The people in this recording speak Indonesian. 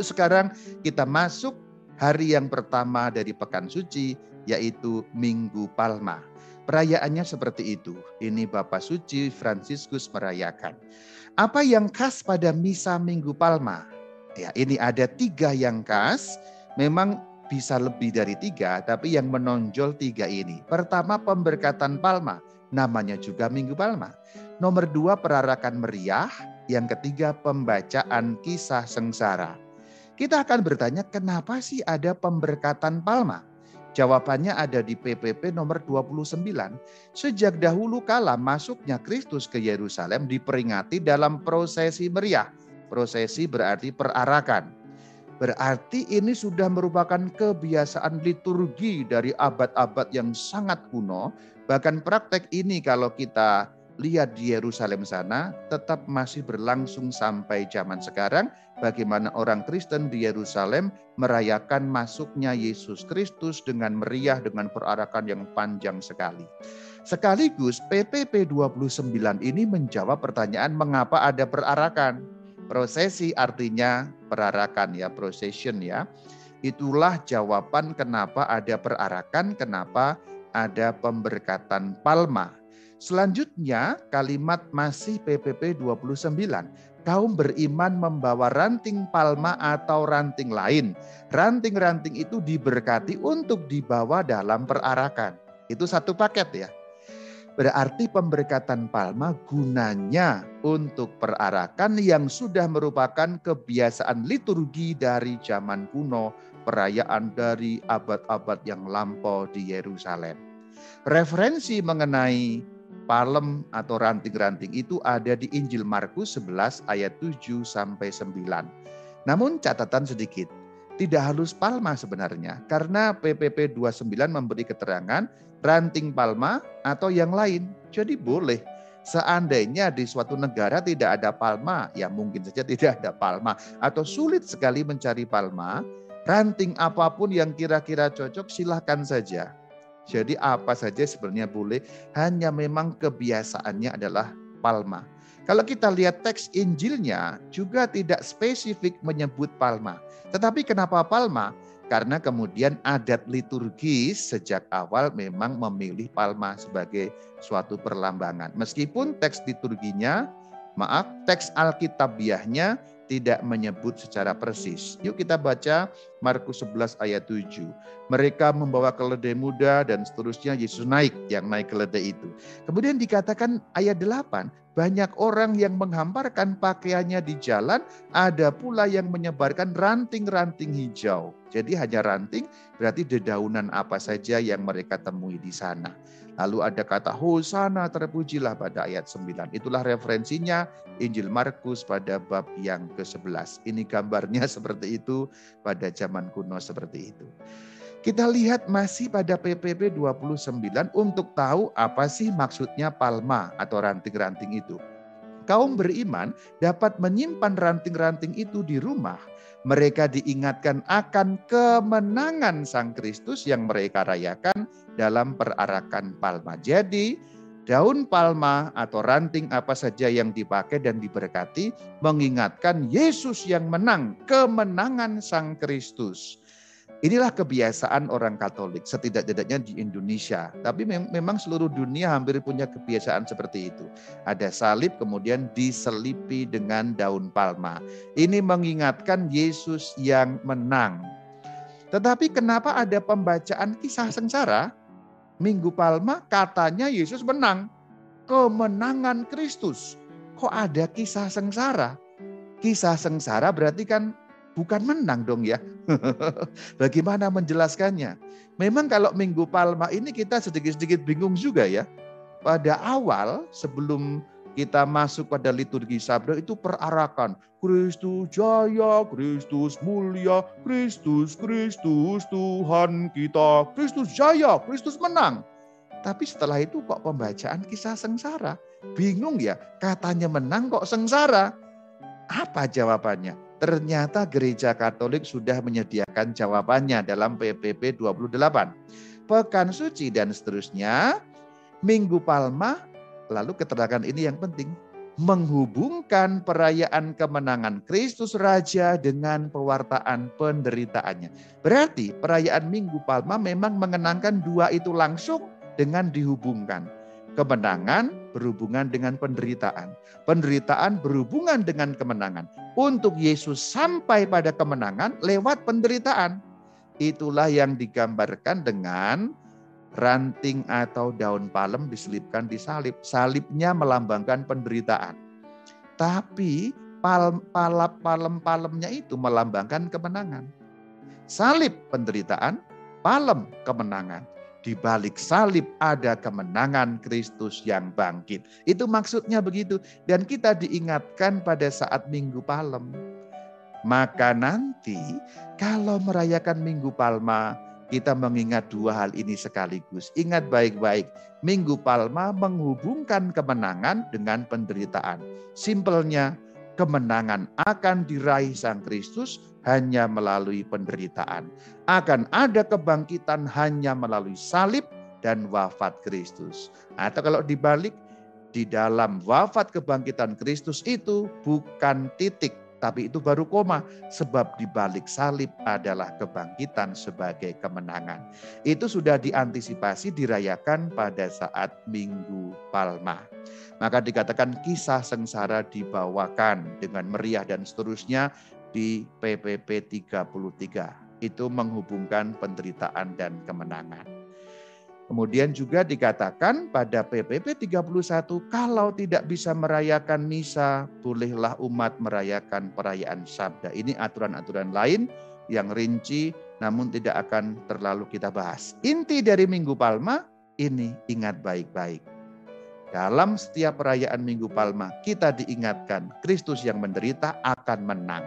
Lalu sekarang kita masuk hari yang pertama dari pekan suci, yaitu Minggu Palma. Perayaannya seperti itu. Ini Bapak Suci Fransiskus merayakan. Apa yang khas pada misa Minggu Palma? Ya, ini ada 3 yang khas. Memang bisa lebih dari 3, tapi yang menonjol 3 ini. Pertama, pemberkatan Palma. Namanya juga Minggu Palma. Nomor 2, perarakan meriah. Yang ketiga, pembacaan kisah sengsara. Kita akan bertanya, kenapa sih ada pemberkatan Palma? Jawabannya ada di PPP nomor 29. Sejak dahulu kala masuknya Kristus ke Yerusalem diperingati dalam prosesi meriah. Prosesi berarti perarakan. Berarti ini sudah merupakan kebiasaan liturgi dari abad-abad yang sangat kuno. Bahkan praktek ini kalau kita lihat di Yerusalem sana tetap masih berlangsung sampai zaman sekarang. Bagaimana orang Kristen di Yerusalem merayakan masuknya Yesus Kristus dengan meriah, dengan perarakan yang panjang sekali. Sekaligus PPP 29 ini menjawab pertanyaan mengapa ada perarakan. Prosesi artinya perarakan ya, procession ya. Itulah jawaban kenapa ada perarakan, kenapa ada pemberkatan Palma. Selanjutnya kalimat masih PPP 29. Kaum beriman membawa ranting palma atau ranting lain. Ranting-ranting itu diberkati untuk dibawa dalam perarakan. Itu satu paket ya. Berarti pemberkatan palma gunanya untuk perarakan yang sudah merupakan kebiasaan liturgi dari zaman kuno, perayaan dari abad-abad yang lampau di Yerusalem. Referensi mengenai palem atau ranting-ranting itu ada di Injil Markus 11 ayat 7 sampai 9. Namun catatan sedikit, tidak harus palma sebenarnya karena PPP 29 memberi keterangan ranting palma atau yang lain. Jadi boleh. Seandainya di suatu negara tidak ada palma, ya mungkin saja tidak ada palma atau sulit sekali mencari palma, ranting apapun yang kira-kira cocok silahkan saja. Jadi apa saja sebenarnya boleh, hanya memang kebiasaannya adalah palma. Kalau kita lihat teks Injilnya juga tidak spesifik menyebut palma. Tetapi kenapa palma? Karena kemudian adat liturgis sejak awal memang memilih palma sebagai suatu perlambangan. Meskipun teks liturginya, teks Alkitabiahnya tidak menyebut secara persis. Yuk kita baca Markus 11 ayat 7. Mereka membawa keledai muda dan seterusnya, Yesus naik keledai itu. Kemudian dikatakan ayat 8, banyak orang yang menghamparkan pakaiannya di jalan, ada pula yang menyebarkan ranting-ranting hijau. Jadi hanya ranting, berarti dedaunan apa saja yang mereka temui di sana. Lalu ada kata Hosana terpujilah pada ayat 9. Itulah referensinya Injil Markus pada bab yang ke-11. Ini gambarnya seperti itu pada zaman kuno seperti itu. Kita lihat masih pada PPP 29 untuk tahu apa sih maksudnya palma atau ranting-ranting itu. Kaum beriman dapat menyimpan ranting-ranting itu di rumah. Mereka diingatkan akan kemenangan Sang Kristus yang mereka rayakan dalam perarakan palma. Jadi daun palma atau ranting apa saja yang dipakai dan diberkati mengingatkan Yesus yang menang, kemenangan Sang Kristus. Inilah kebiasaan orang Katolik, setidak-tidaknya di Indonesia. Tapi memang seluruh dunia hampir punya kebiasaan seperti itu. Ada salib kemudian diselipi dengan daun palma. Ini mengingatkan Yesus yang menang. Tetapi kenapa ada pembacaan kisah sengsara? Minggu Palma katanya Yesus menang. Kemenangan Kristus. Kok ada kisah sengsara? Kisah sengsara berarti kan bukan menang dong ya. Bagaimana menjelaskannya? Memang kalau Minggu Palma ini kita sedikit-sedikit bingung juga ya. Pada awal sebelum kita masuk pada liturgi sabda itu perarakan. Kristus jaya, Kristus mulia, Kristus, Kristus Tuhan kita. Kristus jaya, Kristus menang. Tapi setelah itu kok pembacaan kisah sengsara? Bingung ya, katanya menang kok sengsara. Apa jawabannya? Ternyata Gereja Katolik sudah menyediakan jawabannya dalam PPP 28. Pekan Suci dan seterusnya, Minggu Palma, lalu keterangan ini yang penting. menghubungkan perayaan kemenangan Kristus Raja dengan pewartaan penderitaannya. Berarti perayaan Minggu Palma memang mengenangkan dua itu langsung dengan dihubungkan. Kemenangan berhubungan dengan penderitaan. Penderitaan berhubungan dengan kemenangan. Untuk Yesus sampai pada kemenangan lewat penderitaan. Itulah yang digambarkan dengan ranting atau daun palem diselipkan di salib. Salibnya melambangkan penderitaan. Tapi palem-palemnya itu melambangkan kemenangan. Salib penderitaan, palem kemenangan. Di balik salib ada kemenangan Kristus yang bangkit. Itu maksudnya begitu. Dan kita diingatkan pada saat Minggu Palem. Maka nanti kalau merayakan Minggu Palma, kita mengingat dua hal ini sekaligus. Ingat baik-baik, Minggu Palma menghubungkan kemenangan dengan penderitaan. Simpelnya, kemenangan akan diraih Sang Kristus hanya melalui penderitaan. Akan ada kebangkitan hanya melalui salib dan wafat Kristus. Atau kalau dibalik, di dalam wafat kebangkitan Kristus itu bukan titik, tapi itu baru koma, sebab di balik salib adalah kebangkitan sebagai kemenangan. Itu sudah diantisipasi dirayakan pada saat Minggu Palma. Maka dikatakan kisah sengsara dibawakan dengan meriah dan seterusnya di PPP 33. Itu menghubungkan penderitaan dan kemenangan. Kemudian juga dikatakan pada PPP 31, kalau tidak bisa merayakan misa, bolehlah umat merayakan perayaan Sabda. Ini aturan-aturan lain yang rinci, namun tidak akan terlalu kita bahas. Inti dari Minggu Palma, ini ingat baik-baik. Dalam setiap perayaan Minggu Palma, kita diingatkan Kristus yang menderita akan menang.